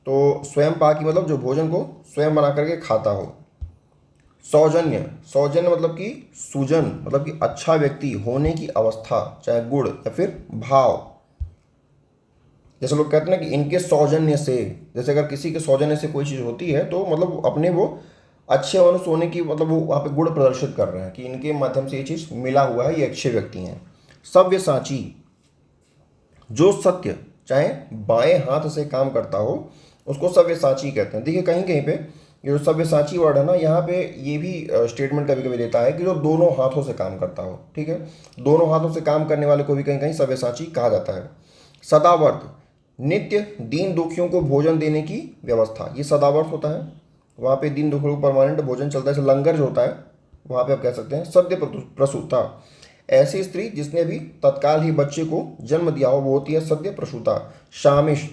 तो स्वयं पाकी मतलब जो भोजन को स्वयं बना करके खाता हो। सौजन्य, सौजन्य मतलब कि सुजन, मतलब कि अच्छा व्यक्ति होने की अवस्था, चाहे गुण या फिर भाव। जैसे लोग कहते हैं ना कि इनके सौजन्य से, जैसे अगर किसी के सौजन्य से कोई चीज़ होती है तो मतलब अपने वो अच्छे मनुष्य होने की, मतलब वो वहाँ पे गुण प्रदर्शित कर रहे हैं कि इनके माध्यम से ये चीज़ मिला हुआ है, ये अच्छे व्यक्ति हैं। सव्यसाची जो सत्य चाहे बाएं हाथ से काम करता हो उसको सव्यसाची कहते हैं। देखिए कहीं कहीं पे ये जो सव्यसाची वर्ड है ना, यहाँ पे ये भी स्टेटमेंट कभी कभी देता है कि जो दोनों हाथों से काम करता हो, ठीक है। दोनों हाथों से काम करने वाले को भी कहीं कहीं सव्यसाची कहा जाता है। सदावर्त नित्य दीन दुखियों को भोजन देने की व्यवस्था, ये सदावर्त होता है। वहाँ पे दीन दुखियों को परमानेंट भोजन चलता है, जैसे लंगर जो होता है वहाँ पे आप कह सकते हैं। सद्य प्रसूता ऐसी स्त्री जिसने भी तत्काल ही बच्चे को जन्म दिया हो वो होती है सद्य प्रसूता। शामिश,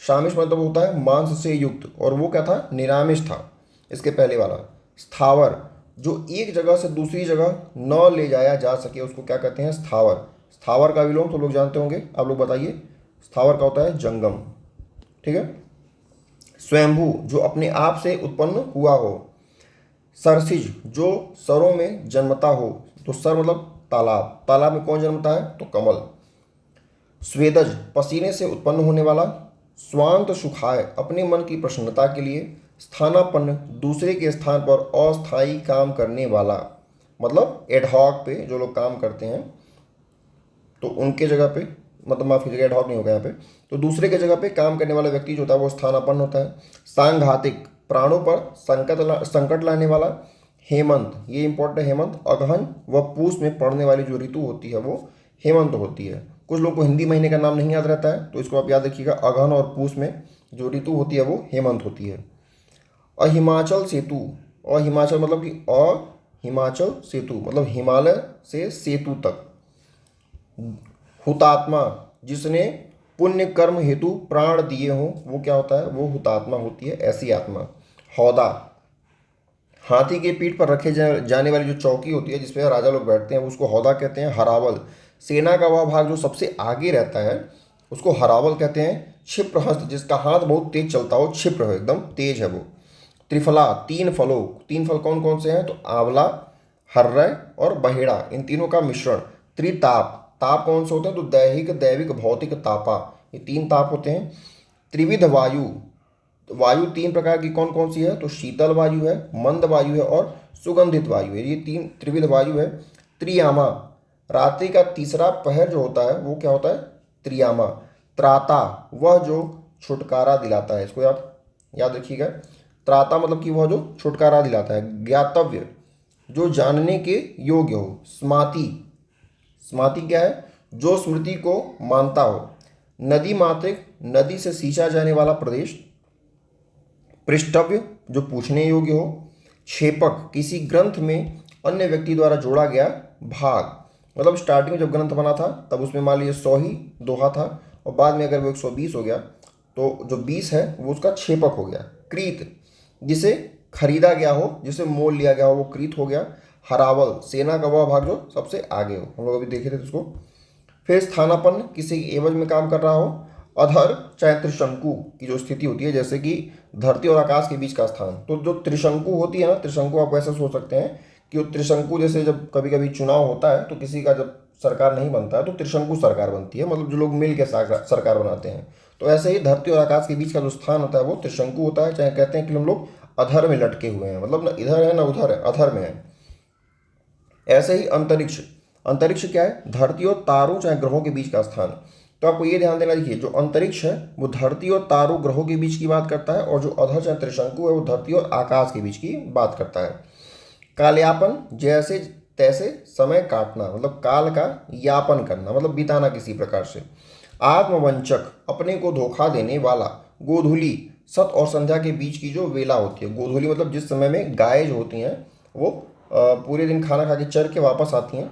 शामिश मतलब होता है मांस से युक्त, और वो क्या था, निरामिष था इसके पहले वाला। स्थावर जो एक जगह से दूसरी जगह न ले जाया जा सके उसको क्या कहते हैं, स्थावर। स्थावर का विलोम तो लोग जानते होंगे, आप लोग बताइए। स्थावर का होता है जंगम, ठीक है। स्वयंभू जो अपने आप से उत्पन्न हुआ हो। सरसिज जो सरों में जन्मता हो, तो सर मतलब तालाब, तालाब में कौन जन्मता है, तो कमल। स्वेदज पसीने से उत्पन्न होने वाला। स्वांत सुखाय अपने मन की प्रसन्नता के लिए। स्थानापन्न दूसरे के स्थान पर अस्थायी काम करने वाला, मतलब एडहॉक पे जो लोग काम करते हैं तो उनके जगह पे, मतलब माफ कीजिएगा एडहॉक नहीं होगा यहाँ पे, तो दूसरे के जगह पे काम करने वाला व्यक्ति जो होता है वो स्थानापन्न होता है। सांघातिक प्राणों पर संकट लाने वाला। हेमंत ये इंपॉर्टेंट है, हेमंत अगहन व पूस में पड़ने वाली जो ऋतु होती है वो हेमंत होती है। कुछ लोगों को हिंदी महीने का नाम नहीं याद रहता है तो इसको आप याद रखिएगा, अगहन और पूस में जो ऋतु होती है वो हेमंत होती है। अहिमाचल सेतु, अहिमाचल मतलब कि हिमाचल सेतु मतलब हिमालय से सेतु तक। हुतात्मा, जिसने पुण्य कर्म हेतु प्राण दिए हों, वो क्या होता है, वो हुतात्मा होती है, ऐसी आत्मा। हौदा, हाथी के पीठ पर रखे जाने वाली जो चौकी होती है जिसपे राजा लोग बैठते हैं, उसको हौदा कहते हैं। हरावल, सेना का वह भाग जो सबसे आगे रहता है उसको हरावल कहते हैं। क्षिप्रहस्त, जिसका हाथ बहुत तेज चलता हो, क्षिप्र हो, एकदम तेज है वो। त्रिफला, तीन फलों, तीन फल कौन कौन से हैं, तो आंवला, हर्रय और बहेड़ा, इन तीनों का मिश्रण। त्रिताप, ताप कौन से होते हैं, तो दैहिक, दैविक, भौतिक, तापा, ये तीन ताप होते हैं। त्रिविध वायु, तो वायु तीन प्रकार की कौन कौन सी है, तो शीतल वायु है, मंद वायु है और सुगंधित वायु है, ये तीन त्रिविध वायु है। त्रियामा, रात्रि का तीसरा पहर जो होता है वो क्या होता है, त्रियामा। त्राता, वह जो छुटकारा दिलाता है, इसको आप याद रखिएगा। त्राता मतलब कि वह जो छुटकारा दिलाता है। ज्ञातव्य, जो जानने के योग्य हो। स्माति, स्माति क्या है, जो स्मृति को मानता हो। नदी मात्रिक, नदी से सींचा जाने वाला प्रदेश। पृष्ठव्य, जो पूछने योग्य हो। क्षेपक, किसी ग्रंथ में अन्य व्यक्ति द्वारा जोड़ा गया भाग, मतलब स्टार्टिंग में जब ग्रंथ बना था तब उसमें मान लीजिए 100 ही दोहा था और बाद में अगर वो 120 हो गया तो जो 20 है वो उसका क्षेपक हो गया। क्रीत, जिसे खरीदा गया हो, जिसे मोल लिया गया हो, वो क्रीत हो गया। हरावल, सेना का वह भाग जो सबसे आगे हो, हम लोग अभी देखे थे उसको। फिर स्थानापन्न, किसी एवज में काम कर रहा हो। अधर चाहे त्रिशंकु की जो स्थिति होती है, जैसे कि धरती और आकाश के बीच का स्थान, तो जो त्रिशंकु होती है ना, त्रिशंकु आप ऐसे सोच सकते हैं कि वो त्रिशंकु, जैसे जब कभी कभी चुनाव होता है तो किसी का जब सरकार नहीं बनता है तो त्रिशंकु सरकार बनती है, मतलब जो लोग मिल के सरकार बनाते हैं। तो ऐसे ही धरती और आकाश के बीच का जो स्थान होता है वो त्रिशंकु होता है, चाहे कहते हैं कि हम लोग अधर में लटके हुए हैं, मतलब ना इधर है ना उधर है, अधर में है। ऐसे ही अंतरिक्ष, अंतरिक्ष क्या है, धरती और तारों चाहे ग्रहों के बीच का स्थान। तो आपको ये ध्यान देना, देखिए जो अंतरिक्ष है वो धरती और तारों ग्रहों के बीच की बात करता है, और जो अधर चाहे त्रिशंकु है वो धरती और आकाश के बीच की बात करता है। कालयापन, जैसे तैसे समय काटना, मतलब काल का यापन करना, मतलब बिताना किसी प्रकार से। आत्मवंचक, अपने को धोखा देने वाला। गोधूली, सत और संध्या के बीच की जो वेला होती है। गोधूली मतलब जिस समय में गाय जो होती हैं वो पूरे दिन खाना खा के चर के वापस आती हैं,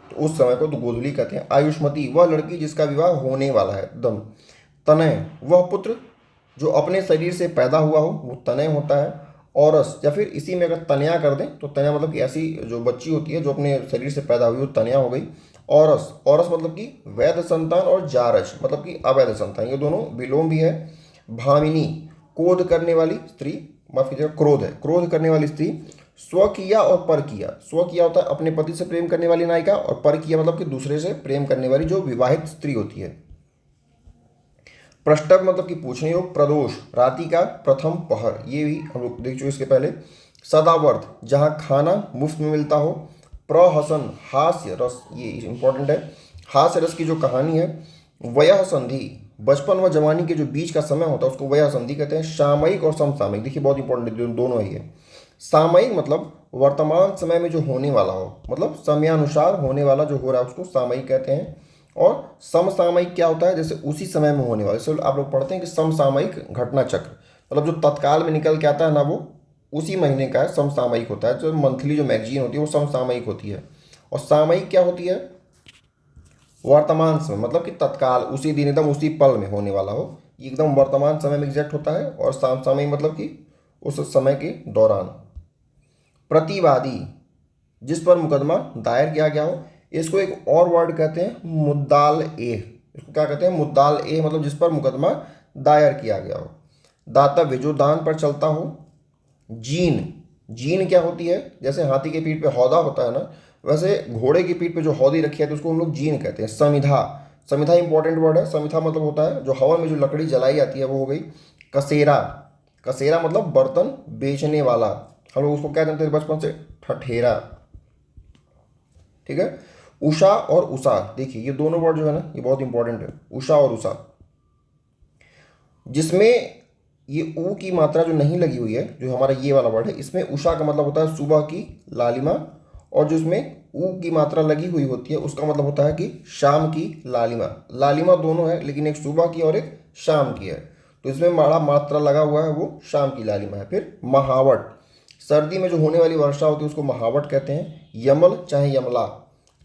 तो उस समय को तो गोधूली कहते हैं। आयुष्मती, वह लड़की जिसका विवाह होने वाला है एकदम। तनय, वह पुत्र जो अपने शरीर से पैदा हुआ हो, वो तनय होता है। औरस, या फिर इसी में अगर तनया कर दें तो तनया मतलब कि ऐसी जो बच्ची होती है जो अपने शरीर से पैदा हुई वो तनया हो गई। औरस, औरस मतलब कि वैध संतान, और जारज मतलब कि अवैध संतान, ये दोनों विलोम भी है। भामिनी, क्रोध करने वाली स्त्री, माफ कीजिएगा क्रोध है, क्रोध करने वाली स्त्री। स्वकिया और परकिया, स्वकिया होता है अपने पति से प्रेम करने वाली नायिका, और परकिया मतलब कि दूसरे से प्रेम करने वाली जो विवाहित स्त्री होती है। पृष्ठक मतलब कि पूछने योग। प्रदोष, राति का प्रथम पहर, ये भी हम लोग देख चुके इसके पहले। सदावर्त, जहाँ खाना मुफ्त में मिलता हो। प्रहसन, हास्य रस, ये इंपॉर्टेंट है, हास्य रस की जो कहानी है। वयः संधि, बचपन व जवानी के जो बीच का समय होता है उसको वयः संधि कहते हैं। सामयिक और समसामयिक, देखिए बहुत इंपॉर्टेंट दोनों है ये। सामयिक मतलब वर्तमान समय में जो होने वाला हो, मतलब समयानुसार होने वाला जो हो रहा है उसको सामयिक कहते हैं। और समसामयिक क्या होता है, जैसे उसी समय में होने वाला, जैसे आप लोग पढ़ते हैं कि समसामयिक घटना चक्र, मतलब जो तत्काल में निकल के आता है ना वो उसी महीने का है, समसामयिक होता है। जो मंथली जो मैगजीन होती है वो समसामयिक होती है। और सामयिक क्या होती है, वर्तमान समय, मतलब कि तत्काल उसी दिन एकदम उसी पल में होने वाला हो, ये एकदम वर्तमान समय में एग्जैक्ट होता है। और समसामयिक मतलब कि उस समय के दौरान। प्रतिवादी, जिस पर मुकदमा दायर किया गया हो, इसको एक और वर्ड कहते हैं मुद्दाल ए, इसको क्या कहते हैं, मुद्दाल ए, मतलब जिस पर मुकदमा दायर किया गया हो। दातव्य, जो दान पर चलता हो। जीन, जीन क्या होती है, जैसे हाथी के पीठ पे हौदा होता है ना, वैसे घोड़े की पीठ पे जो हौदी रखी है तो उसको हम लोग जीन कहते हैं। समिधा, समिधा इंपॉर्टेंट वर्ड है, समिधा मतलब होता है जो हवन में जो लकड़ी जलाई जाती है वो हो गई। कसेरा, कसेरा मतलब बर्तन बेचने वाला, हम लोग उसको क्या जानते हैं बचपन से, ठठेरा, ठीक है। उषा और उषा, देखिए ये दोनों वर्ड जो है ना ये बहुत इंपॉर्टेंट है, उषा और उषा। जिसमें ये ऊ की मात्रा जो नहीं लगी हुई है, जो हमारा ये वाला वर्ड है, इसमें उषा का मतलब होता है सुबह की लालिमा, और जो इसमें ऊ की मात्रा लगी हुई होती है उसका मतलब होता है कि शाम की लालिमा। लालिमा दोनों है लेकिन एक सुबह की और एक शाम की है। तो इसमें बड़ा मात्रा लगा हुआ है, वो शाम की लालिमा है। फिर महावट, सर्दी में जो होने वाली वर्षा होती है उसको महावट कहते हैं। यमल चाहे यमला,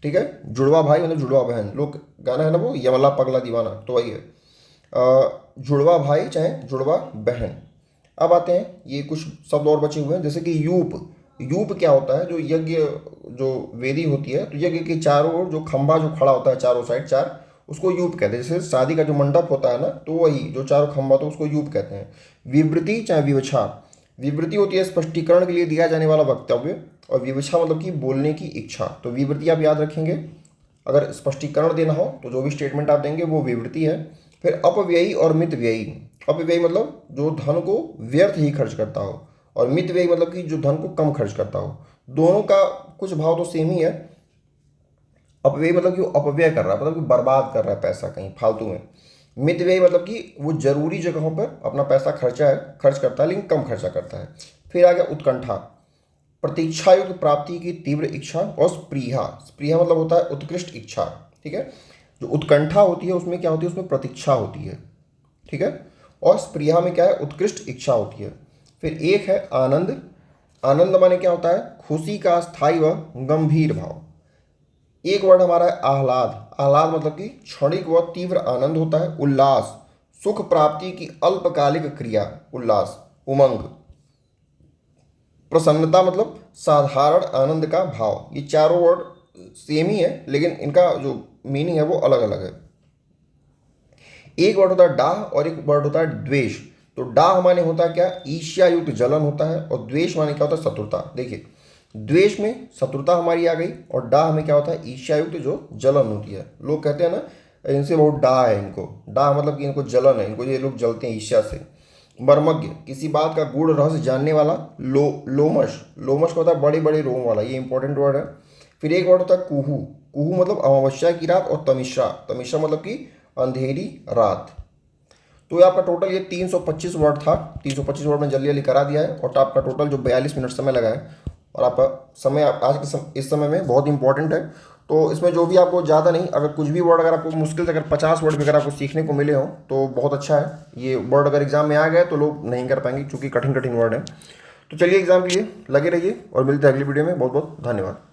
ठीक है, जुड़वा भाई मतलब जुड़वा बहन, लोग गाना है ना वो यमला पगला दीवाना, तो वही है। जुड़वा भाई चाहे जुड़वा बहन। अब आते हैं ये कुछ शब्द और बचे हुए हैं, जैसे कि यूप। यूप क्या होता है, जो यज्ञ जो वेदी होती है, तो यज्ञ के चारों ओर जो खंभा जो खड़ा होता है चारों साइड चार, उसको यूप कहते हैं। जैसे शादी का जो मंडप होता है ना, तो वही जो चारों खंभा तो उसको यूप कहते हैं। विवृति चाहे विवक्षा, विवृति होती है स्पष्टीकरण के लिए दिया जाने वाला वक्तव्य, और विवक्षा मतलब कि बोलने की इच्छा। तो विवृति आप याद रखेंगे, अगर स्पष्टीकरण देना हो तो जो भी स्टेटमेंट आप देंगे वो विवृति है। फिर अपव्ययी और मितव्ययी, अपव्ययी मतलब जो धन को व्यर्थ ही खर्च करता हो, और मितव्ययी मतलब कि जो धन को कम खर्च करता हो। दोनों का कुछ भाव तो सेम ही है। अपव्ययी मतलब कि वो अपव्यय कर रहा है, मतलब कि बर्बाद कर रहा है पैसा कहीं फालतू में। मितव्ययी मतलब कि वो जरूरी जगहों पर अपना पैसा खर्च करता है लेकिन कम खर्चा करता है। फिर आ गया उत्कंठा, प्रतीक्षायुक्त प्राप्ति की तीव्र इच्छा। और स्पृहा, स्पृहा मतलब होता है उत्कृष्ट इच्छा, ठीक है। जो उत्कंठा होती है उसमें क्या होती है, उसमें प्रतीक्षा होती है, ठीक है। और स्पृहा में क्या है, उत्कृष्ट इच्छा होती है। फिर एक है आनंद, आनंद माने क्या होता है, खुशी का स्थायी व गंभीर भाव। एक वर्ड हमारा है आह्लाद, आह्लाद मतलब कि क्षणिक व तीव्र आनंद होता है। उल्लास, सुख प्राप्ति की अल्पकालिक क्रिया, उल्लास उमंग। प्रसन्नता मतलब साधारण आनंद का भाव। ये चारों वर्ड सेम ही है लेकिन इनका जो मीनिंग है वो अलग अलग है। एक वर्ड होता है डाह और एक वर्ड होता है द्वेष। तो डाह माने होता है क्या, ईर्ष्या युक्त जलन होता है, और द्वेष माने क्या होता है, शत्रुता। देखिए द्वेष में शत्रुता हमारी आ गई, और डाह में क्या होता है, ईर्ष्या युक्त जो जलन होती है। लोग कहते हैं ना इनसे बहुत डाह है, इनको डाह मतलब कि इनको जलन है, इनको ये लोग जलते हैं ईर्ष्या से। मर्मज्ञ, किसी बात का गूढ़ रहस्य जानने वाला। लोमश, लोमश का होता है बड़े बड़े रोम वाला, ये इंपॉर्टेंट वर्ड है। फिर एक वर्ड होता है कुहू, कुहू मतलब अमावस्या की रात। और तमिश्रा, तमिश्रा मतलब कि अंधेरी रात। तो ये आपका टोटल ये 325 वर्ड था। 325 वर्ड में जल्दी जल्दी करा दिया है, और आपका टोटल जो 42 मिनट समय लगा है, और आपका समय आज के इस समय में बहुत इंपॉर्टेंट है। तो इसमें जो भी आपको ज़्यादा नहीं, अगर कुछ भी वर्ड अगर आपको मुश्किल से अगर 50 वर्ड भी अगर आपको सीखने को मिले हो तो बहुत अच्छा है। ये वर्ड अगर एग्जाम में आ गए तो लोग नहीं कर पाएंगे क्योंकि कठिन कठिन वर्ड है। तो चलिए एग्जाम के लिए लगे रहिए, और मिलते हैं अगली वीडियो में। बहुत बहुत धन्यवाद।